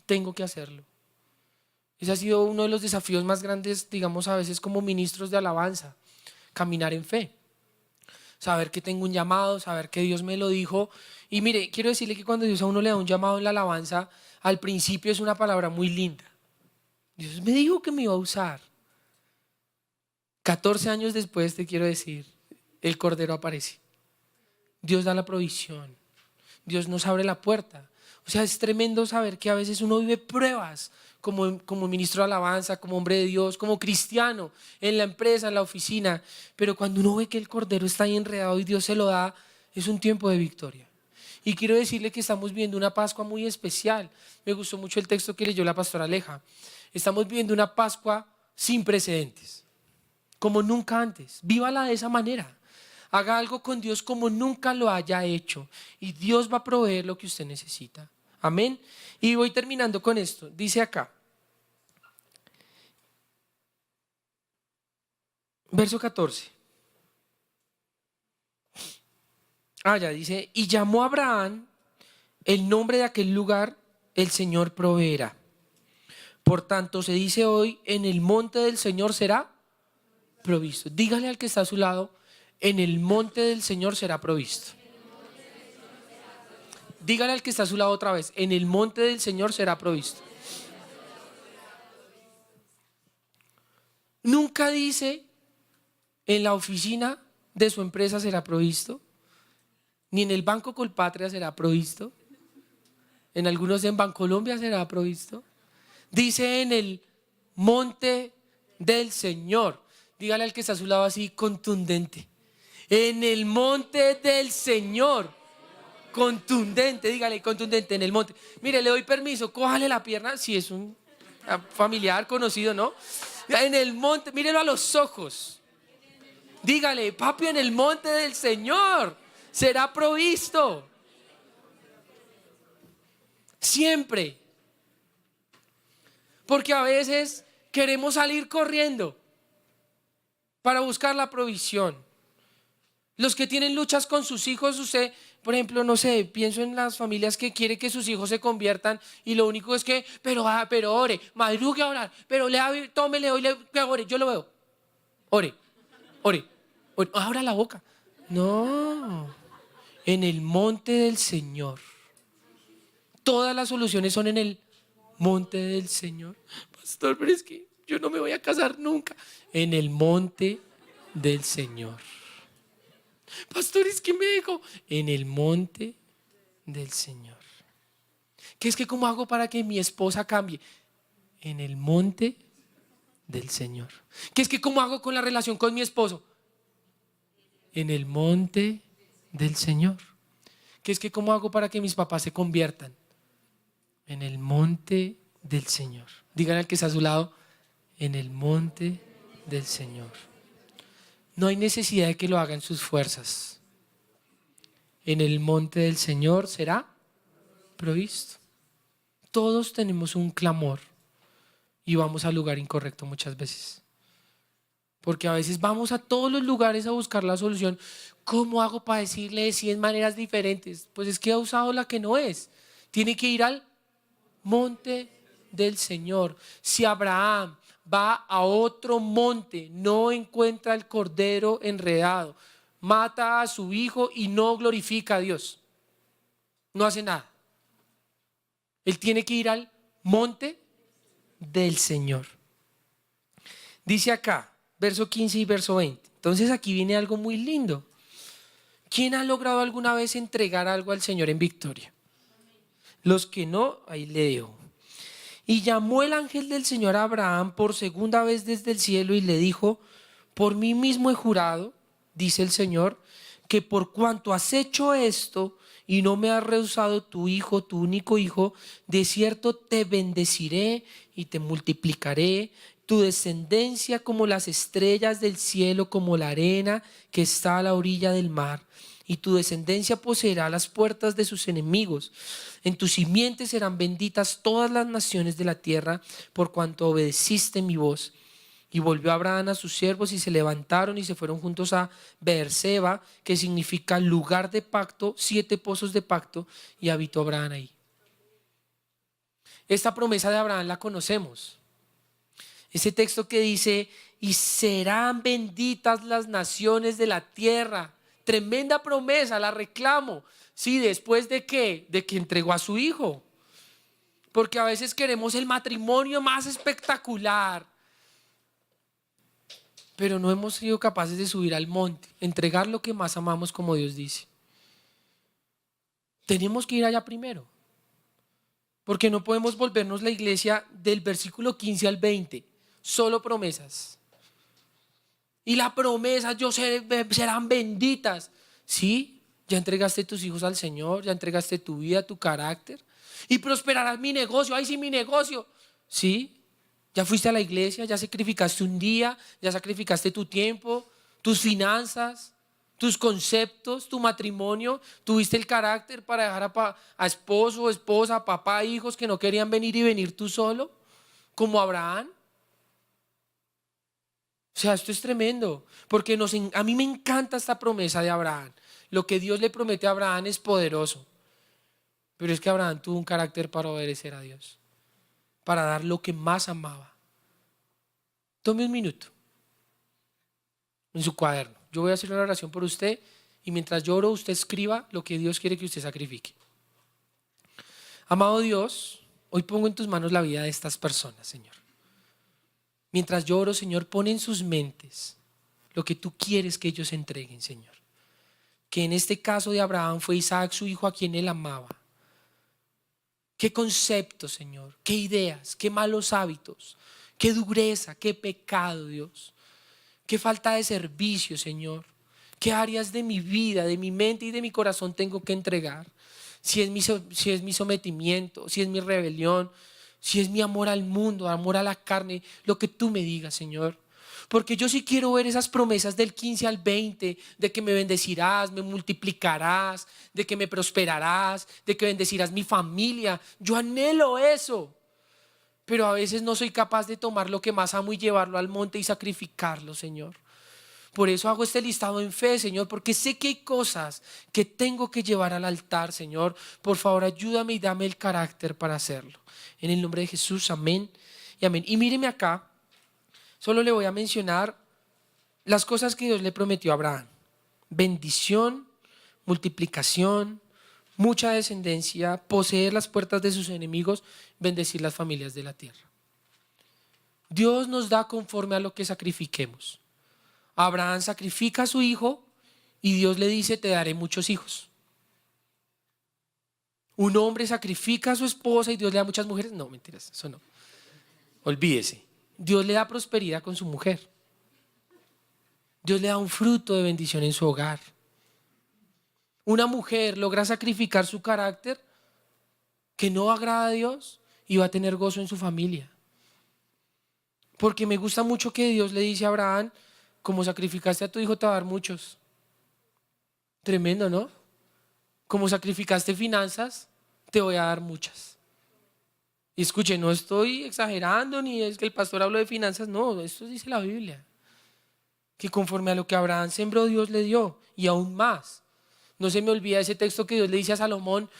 tengo que hacerlo. Ese ha sido uno de los desafíos más grandes, digamos, a veces como ministros de alabanza, caminar en fe. Saber que tengo un llamado, saber que Dios me lo dijo. Y mire, quiero decirle que cuando Dios a uno le da un llamado en la alabanza, al principio es una palabra muy linda. Dios me dijo que me iba a usar. 14 años después, te quiero decir, el Cordero aparece. Dios da la provisión. Dios nos abre la puerta. O sea, es tremendo saber que a veces uno vive pruebas como ministro de alabanza, como hombre de Dios, como cristiano, en la empresa, en la oficina. Pero cuando uno ve que el Cordero está ahí enredado y Dios se lo da, es un tiempo de victoria. Y quiero decirle que estamos viviendo una Pascua muy especial. Me gustó mucho el texto que leyó la pastora Aleja. Estamos viviendo una Pascua sin precedentes, como nunca antes. Vívala de esa manera. Haga algo con Dios como nunca lo haya hecho y Dios va a proveer lo que usted necesita. Amén. Y voy terminando con esto. Dice acá, verso 14. Ya dice, y llamó a Abraham el nombre de aquel lugar, el Señor proveerá. Por tanto, se dice hoy, en el monte del Señor será provisto. Dígale al que está a su lado, en el monte del Señor será provisto. Dígale al que está a su lado otra vez, en el monte del Señor será provisto. Nunca dice, en la oficina de su empresa será provisto, ni en el Banco Colpatria será provisto, en algunos en Bancolombia será provisto. Dice en el monte del Señor. Dígale al que está a su lado así contundente. En el monte del Señor. Contundente, dígale contundente en el monte. Mire, le doy permiso, cójale la pierna, si es un familiar conocido, ¿no? En el monte, mírelo a los ojos. Dígale, papi, en el monte del Señor será provisto. Siempre. Porque a veces queremos salir corriendo para buscar la provisión. Los que tienen luchas con sus hijos, usted, por ejemplo, no sé, pienso en las familias que quieren que sus hijos se conviertan y lo único es que, pero ore, madrugue a orar, pero tómele hoy, que ore, yo lo veo. Ore, abra la boca. No, en el monte del Señor. Todas las soluciones son en el monte del Señor. Pastor, pero es que yo no me voy a casar nunca. En el monte del Señor. Pastor, es que me dijo, en el monte del Señor. ¿Qué es que cómo hago para que mi esposa cambie? En el monte del Señor. ¿Qué es que cómo hago con la relación con mi esposo? En el monte del Señor. ¿Qué es que cómo hago para que mis papás se conviertan? En el monte del Señor. Díganle al que está a su lado, en el monte del Señor. No hay necesidad de que lo hagan sus fuerzas. En el monte del Señor será provisto. Todos tenemos un clamor y vamos al lugar incorrecto muchas veces. Porque a veces vamos a todos los lugares a buscar la solución. ¿Cómo hago para decirle de 100 maneras diferentes? Pues es que ha usado la que no es. Tiene que ir al monte del Señor. Si Abraham va a otro monte, no encuentra el cordero enredado, mata a su hijo y no glorifica a Dios, no hace nada. Él tiene que ir al monte del Señor. Dice acá, verso 15 y verso 20. Entonces aquí viene algo muy lindo. ¿Quién ha logrado alguna vez entregar algo al Señor en victoria? Los que no, ahí le dejo. Y llamó el ángel del Señor a Abraham por segunda vez desde el cielo y le dijo, por mí mismo he jurado, dice el Señor, que por cuanto has hecho esto y no me has rehusado tu hijo, tu único hijo, de cierto te bendeciré y te multiplicaré, tu descendencia como las estrellas del cielo, como la arena que está a la orilla del mar. Y tu descendencia poseerá las puertas de sus enemigos. En tu simiente serán benditas todas las naciones de la tierra, por cuanto obedeciste mi voz. Y volvió Abraham a sus siervos y se levantaron y se fueron juntos a Beerseba, que significa lugar de pacto, 7 pozos de pacto, y habitó Abraham ahí. Esta promesa de Abraham la conocemos. Ese texto que dice, y serán benditas las naciones de la tierra. Tremenda promesa, la reclamo. Sí, ¿después de qué? De que entregó a su hijo. Porque a veces queremos el matrimonio más espectacular, pero no hemos sido capaces de subir al monte, entregar lo que más amamos como Dios dice. Tenemos que ir allá primero, porque no podemos volvernos la iglesia del versículo 15 al 20, solo promesas. Y la promesa, serán benditas. ¿Sí? Ya entregaste tus hijos al Señor, ya entregaste tu vida, tu carácter. Y prosperarás mi negocio. Ay, sí, mi negocio. ¿Sí? Ya fuiste a la iglesia, ya sacrificaste un día, ya sacrificaste tu tiempo, tus finanzas, tus conceptos, tu matrimonio. Tuviste el carácter para dejar a esposo, esposa, papá, hijos que no querían venir y venir tú solo, como Abraham. O sea, esto es tremendo, porque a mí me encanta esta promesa de Abraham. Lo que Dios le promete a Abraham es poderoso, pero es que Abraham tuvo un carácter para obedecer a Dios, para dar lo que más amaba. Tome un minuto en su cuaderno. Yo voy a hacer una oración por usted y mientras yo oro, usted escriba lo que Dios quiere que usted sacrifique. Amado Dios, hoy pongo en tus manos la vida de estas personas, Señor. Mientras yo oro, Señor, pon en sus mentes lo que tú quieres que ellos entreguen, Señor. Que en este caso de Abraham fue Isaac, su hijo, a quien él amaba. Qué conceptos, Señor, qué ideas, qué malos hábitos, qué dureza, qué pecado, Dios. Qué falta de servicio, Señor. Qué áreas de mi vida, de mi mente y de mi corazón tengo que entregar. Si es mi sometimiento, si es mi rebelión, si es mi amor al mundo, amor a la carne, lo que tú me digas, Señor. Porque yo sí quiero ver esas promesas del 15 al 20, de que me bendecirás, me multiplicarás, de que me prosperarás, de que bendecirás mi familia. Yo anhelo eso. Pero a veces no soy capaz de tomar lo que más amo y llevarlo al monte y sacrificarlo, Señor. Por eso hago este listado en fe, Señor, porque sé que hay cosas que tengo que llevar al altar, Señor. Por favor, ayúdame y dame el carácter para hacerlo. En el nombre de Jesús, amén y amén. Y míreme acá, solo le voy a mencionar las cosas que Dios le prometió a Abraham. Bendición, multiplicación, mucha descendencia, poseer las puertas de sus enemigos, bendecir las familias de la tierra. Dios nos da conforme a lo que sacrifiquemos. Abraham sacrifica a su hijo y Dios le dice, te daré muchos hijos. Un hombre sacrifica a su esposa y Dios le da muchas mujeres. No, mentiras, eso no. Olvídese. Dios le da prosperidad con su mujer. Dios le da un fruto de bendición en su hogar. Una mujer logra sacrificar su carácter que no agrada a Dios y va a tener gozo en su familia. Porque me gusta mucho que Dios le dice a Abraham, como sacrificaste a tu hijo te va a dar muchos. Tremendo, ¿no? Como sacrificaste finanzas, te voy a dar muchas. Y escuche, no estoy exagerando ni es que el pastor habló de finanzas, no, esto dice la Biblia. Que conforme a lo que Abraham sembró, Dios le dio y aún más. No se me olvida ese texto que Dios le dice a Salomón,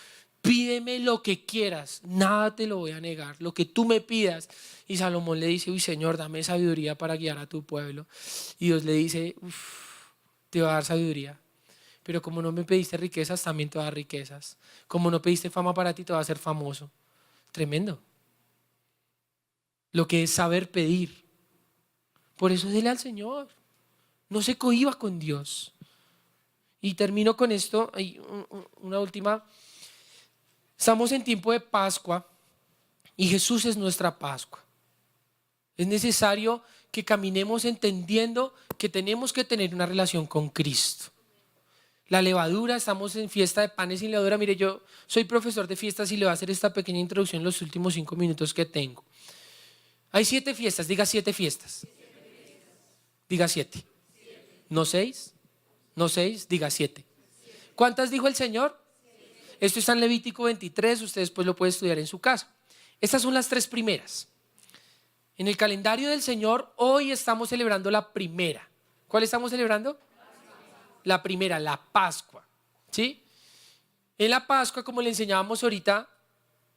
pídeme lo que quieras, nada te lo voy a negar, lo que tú me pidas. Y Salomón le dice, uy Señor, dame sabiduría para guiar a tu pueblo. Y Dios le dice, te va a dar sabiduría. Pero como no me pediste riquezas, también te va a dar riquezas. Como no pediste fama para ti, te va a hacer famoso. Tremendo. Lo que es saber pedir. Por eso dile al Señor. No se cohíba con Dios. Y termino con esto, hay una última. Estamos en tiempo de Pascua y Jesús es nuestra Pascua. Es necesario que caminemos entendiendo que tenemos que tener una relación con Cristo. La levadura, estamos en fiesta de panes sin levadura. Mire, yo soy profesor de fiestas y le voy a hacer esta pequeña introducción en los últimos 5 minutos que tengo. Hay 7 fiestas, diga 7 fiestas. Diga 7. ¿No 6? No 6, diga 7. ¿Cuántas dijo el Señor? Esto está en Levítico 23, usted después lo puede estudiar en su casa. Estas son las 3 primeras. En el calendario del Señor, hoy estamos celebrando la primera. ¿Cuál estamos celebrando? La primera, la Pascua. ¿Sí? En la Pascua, como le enseñábamos ahorita,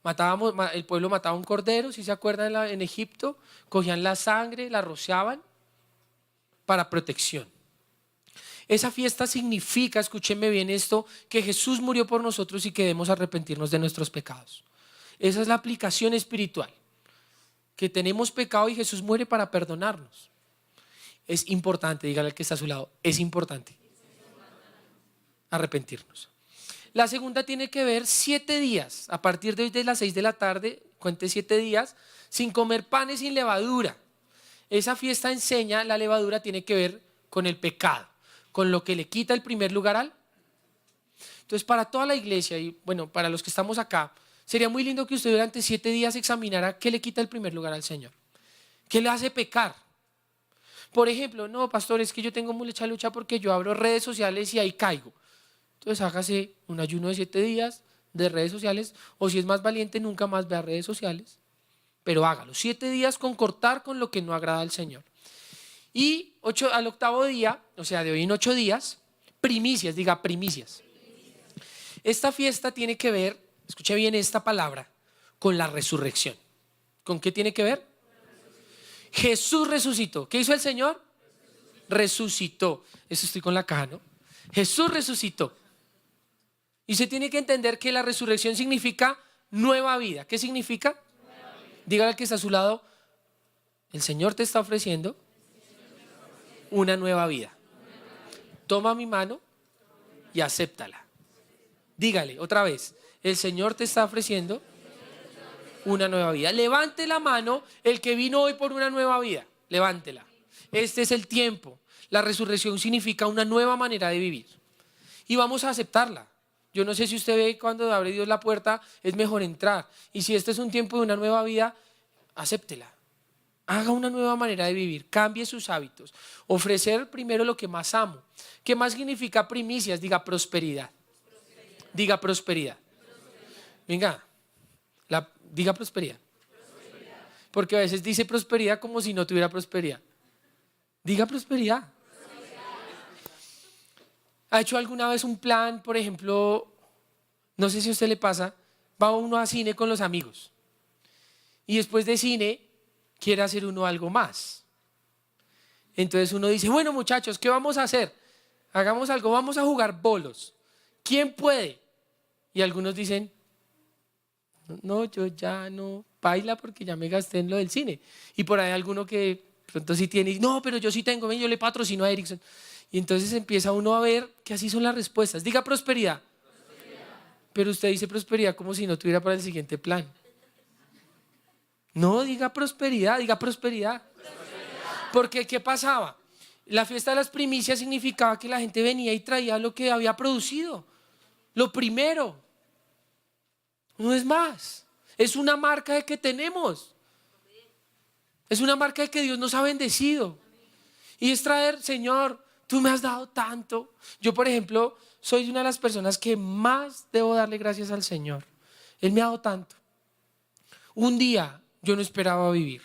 El pueblo mataba un cordero, si se acuerdan, en Egipto, cogían la sangre, la rociaban para protección. Esa fiesta significa, escúchenme bien esto, que Jesús murió por nosotros y que debemos arrepentirnos de nuestros pecados. Esa es la aplicación espiritual, que tenemos pecado y Jesús muere para perdonarnos. Es importante, dígale al que está a su lado, es importante arrepentirnos. La segunda tiene que ver 7 días, a partir de hoy de las 6 de la tarde, cuente 7 días, sin comer panes sin levadura. Esa fiesta enseña, la levadura tiene que ver con el pecado, con lo que le quita el primer lugar al. Entonces, para toda la iglesia y bueno, para los que estamos acá, sería muy lindo que usted durante 7 días examinara qué le quita el primer lugar al Señor, qué le hace pecar. Por ejemplo, no, pastor, es que yo tengo mucha lucha porque yo abro redes sociales y ahí caigo. Entonces hágase un ayuno de 7 días de redes sociales, o si es más valiente, nunca más vea redes sociales, pero hágalo. 7 días con cortar con lo que no agrada al Señor. Y al octavo día, o sea, de hoy en 8 días, primicias, diga primicias. Esta fiesta tiene que ver, escuche bien esta palabra, con la resurrección. ¿Con qué tiene que ver? Jesús resucitó. ¿Qué hizo el Señor? Resucitó. Eso estoy con la caja, ¿no? Jesús resucitó. Y se tiene que entender que la resurrección significa nueva vida. ¿Qué significa? Dígale al que está a su lado, el Señor te está ofreciendo una nueva vida. Toma mi mano y acéptala. Dígale otra vez, el Señor te está ofreciendo una nueva vida. Levante la mano el que vino hoy por una nueva vida. Levántela. Este es el tiempo. La resurrección significa una nueva manera de vivir. Y vamos a aceptarla. Yo no sé si usted ve cuando abre Dios la puerta, es mejor entrar. Y si este es un tiempo de una nueva vida, acéptela. Haga una nueva manera de vivir, cambie sus hábitos. Ofrecer primero lo que más amo. ¿Qué más significa primicias? Diga prosperidad. Diga prosperidad. Venga, diga prosperidad. Porque a veces dice prosperidad como si no tuviera prosperidad. Diga prosperidad. ¿Ha hecho alguna vez un plan, por ejemplo, no sé si a usted le pasa, va uno a cine con los amigos y después de cine quiere hacer uno algo más? Entonces uno dice, bueno muchachos, ¿qué vamos a hacer? Hagamos algo, vamos a jugar bolos. ¿Quién puede? Y algunos dicen, no, yo ya no, baila porque ya me gasté en lo del cine. Y por ahí alguno que pronto sí tiene, no, pero yo sí tengo, ven, yo le patrocino a Erickson. Y entonces empieza uno a ver que así son las respuestas. Diga prosperidad. Pero usted dice prosperidad como si no tuviera para el siguiente plan. No, diga prosperidad, diga prosperidad. Porque ¿qué pasaba? La fiesta de las primicias significaba que la gente venía y traía lo que había producido. Lo primero. No es más. Es una marca de que tenemos. Es una marca de que Dios nos ha bendecido. Y es traer, Señor, tú me has dado tanto. Yo, por ejemplo, soy una de las personas que más debo darle gracias al Señor. Él me ha dado tanto. Un día yo no esperaba vivir.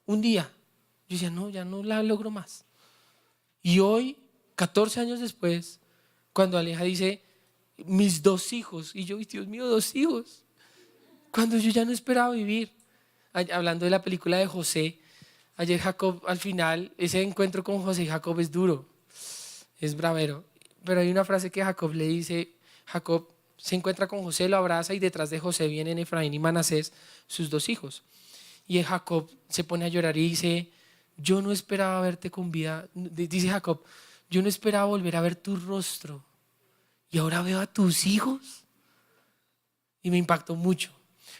Un día. Yo decía, no, ya no la logro más. Y hoy, 14 años después, cuando Aleja dice, mis 2 hijos. Y yo, Dios mío, 2 hijos. Cuando yo ya no esperaba vivir. Hablando de la película de José, ayer Jacob, al final, ese encuentro con José y Jacob es duro. Es bravero. Pero hay una frase que Jacob le dice, Jacob se encuentra con José, lo abraza y detrás de José vienen Efraín y Manasés, sus 2 hijos. Y Jacob se pone a llorar y dice, yo no esperaba verte con vida. Dice Jacob, yo no esperaba volver a ver tu rostro y ahora veo a tus hijos. Y me impactó mucho,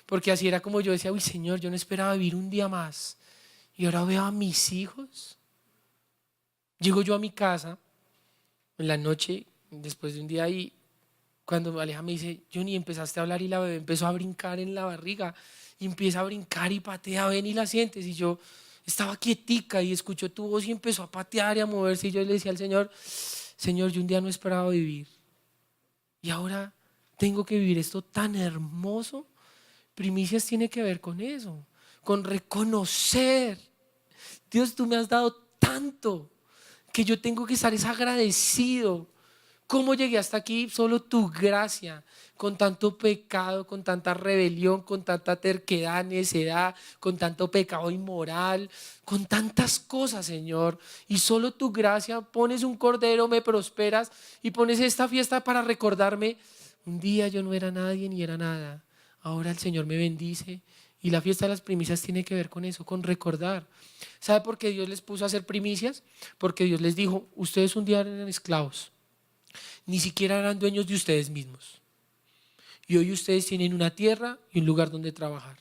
porque así era como yo decía, uy Señor, yo no esperaba vivir un día más y ahora veo a mis hijos. Llego yo a mi casa en la noche, después de un día ahí, cuando Aleja me dice, Johnny, empezaste a hablar y la bebé empezó a brincar en la barriga y empieza a brincar y patea, ven y la sientes. Y yo estaba quietica y escuchó tu voz y empezó a patear y a moverse. Y yo le decía al Señor, Señor, yo un día no esperaba vivir y ahora tengo que vivir esto tan hermoso. Primicias tiene que ver con eso, con reconocer, Dios, tú me has dado tanto que yo tengo que estar agradecido ¿Cómo llegué hasta aquí? Solo tu gracia, con tanto pecado, con tanta rebelión, con tanta terquedad, necedad, con tanto pecado inmoral, con tantas cosas, Señor. Y solo tu gracia, pones un cordero, me prosperas y pones esta fiesta para recordarme, un día yo no era nadie ni era nada. Ahora el Señor me bendice. Y la fiesta de las primicias tiene que ver con eso, con recordar. ¿Sabe por qué Dios les puso a hacer primicias? Porque Dios les dijo, ustedes un día eran esclavos, ni siquiera eran dueños de ustedes mismos. Y hoy ustedes tienen una tierra y un lugar donde trabajar.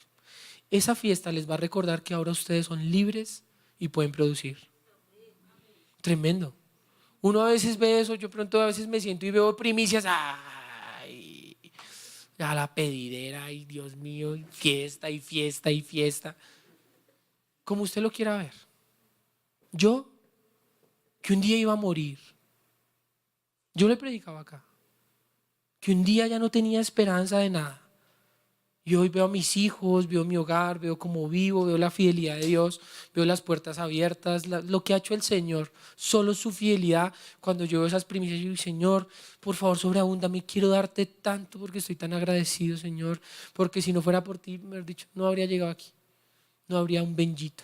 Esa fiesta les va a recordar que ahora ustedes son libres y pueden producir. Tremendo. Uno a veces ve eso, yo pronto a veces me siento y veo primicias, ay, a la pedidera, ay Dios mío, y fiesta y fiesta y fiesta. Como usted lo quiera ver. Yo, que un día iba a morir, yo le predicaba acá, que un día ya no tenía esperanza de nada. Y hoy veo a mis hijos, veo mi hogar, veo cómo vivo, veo la fidelidad de Dios, veo las puertas abiertas, lo que ha hecho el Señor, solo su fidelidad. Cuando yo veo esas primicias, yo digo, Señor, por favor, sobreabúndame, quiero darte tanto porque estoy tan agradecido, Señor, porque si no fuera por ti, me has dicho, no habría llegado aquí, no habría un bendito,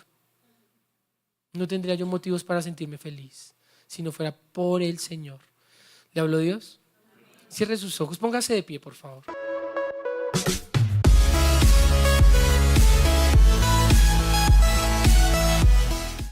no tendría yo motivos para sentirme feliz, si no fuera por el Señor. ¿Le habló Dios? Cierre sus ojos, póngase de pie, por favor.